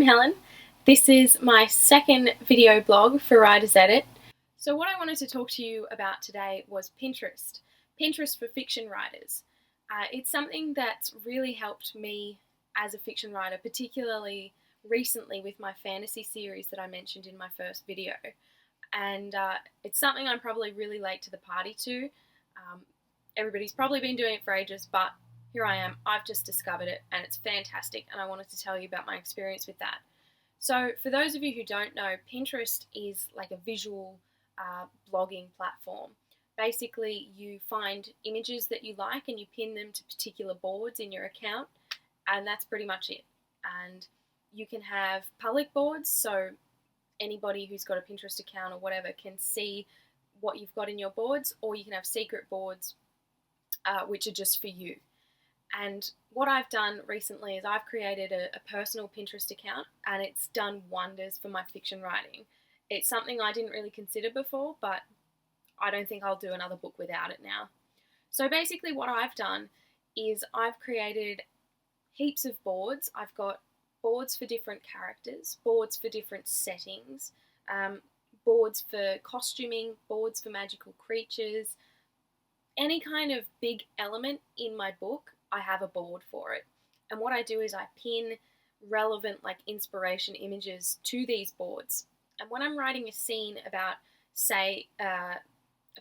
I'm Helen. This is my second video blog for Writer's Edit. So what I wanted to talk to you about today was Pinterest. Pinterest for fiction writers. It's something that's really helped me as a fiction writer, particularly recently with my fantasy series that I mentioned in my first video. And it's something I'm probably really late to the party to. Everybody's probably been doing it for ages, but here I am. I've just discovered it and it's fantastic, and I wanted to tell you about my experience with that. So for those of you who don't know, Pinterest is like a visual blogging platform. Basically, you find images that you like and you pin them to particular boards in your account, and that's pretty much it. And you can have public boards, so anybody who's got a Pinterest account or whatever can see what you've got in your boards, or you can have secret boards which are just for you. And what I've done recently is I've created a personal Pinterest account, and it's done wonders for my fiction writing. It's something I didn't really consider before, but I don't think I'll do another book without it now. So basically what I've done is I've created heaps of boards. I've got boards for different characters, boards for different settings, boards for costuming, boards for magical creatures. Any kind of big element in my book, I have a board for it. And what I do is I pin relevant inspiration images to these boards. And when I'm writing a scene about, say, a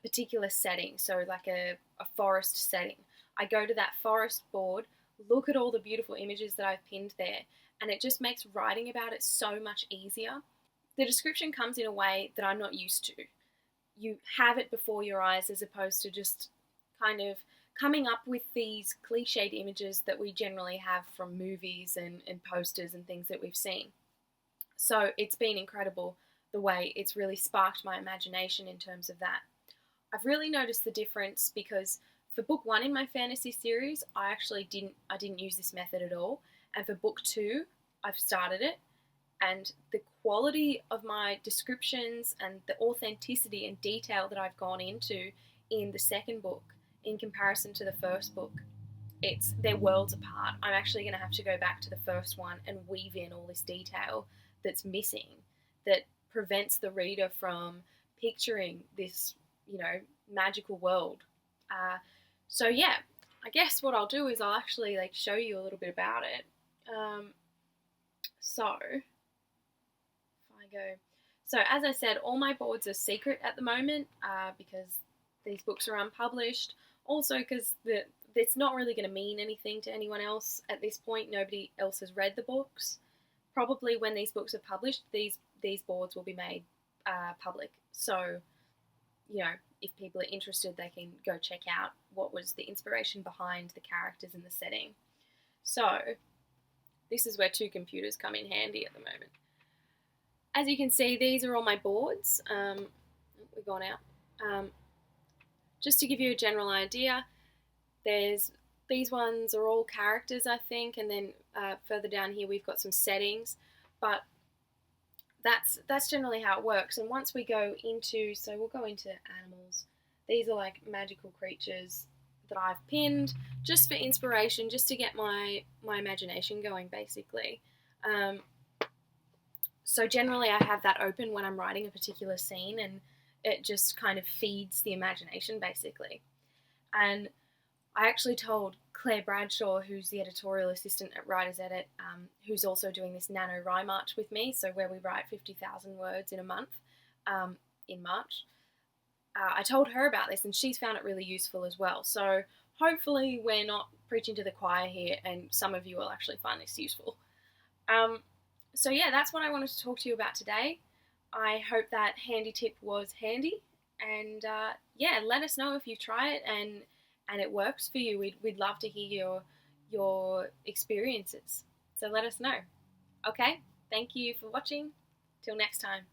particular setting, so like a forest setting, I go to that forest board, look at all the beautiful images that I've pinned there, and it just makes writing about it so much easier. The description comes in a way that I'm not used to. You have it before your eyes as opposed to just kind of coming up with these cliched images that we generally have from movies and posters and things that we've seen. So it's been incredible the way it's really sparked my imagination in terms of that. I've really noticed the difference because for book 1 in my fantasy series, I didn't use this method at all. And for book 2, I've started it, and the quality of my descriptions and the authenticity and detail that I've gone into in the second book in comparison to the first book, they're worlds apart. I'm actually going to have to go back to the first one and weave in all this detail that's missing, that prevents the reader from picturing this, magical world. So yeah, I guess what I'll do is I'll actually show you a little bit about it. So as I said, all my boards are secret at the moment because these books are unpublished. Also because it's not really going to mean anything to anyone else at this point. Nobody else has read the books. Probably when these books are published, these boards will be made public. So, if people are interested, they can go check out what was the inspiration behind the characters and the setting. So, this is where 2 computers come in handy at the moment. As you can see, these are all my boards. We've gone out. Just to give you a general idea, these ones are all characters, I think, and then further down here we've got some settings, but that's generally how it works. And once we go into, so we'll go into animals. These are like magical creatures that I've pinned just for inspiration, just to get my imagination going, basically. So generally I have that open when I'm writing a particular scene, and it just kind of feeds the imagination, basically. And I actually told Claire Bradshaw, who's the editorial assistant at Writer's Edit, who's also doing this NaNoWriMo with me, so where we write 50,000 words in a month in March. I told her about this, and she's found it really useful as well. So hopefully we're not preaching to the choir here, and some of you will actually find this useful. So yeah, that's what I wanted to talk to you about today. I hope that handy tip was handy, and yeah, let us know if you try it and it works for you. We'd love to hear your experiences, so let us know. Okay, thank you for watching. Till next time.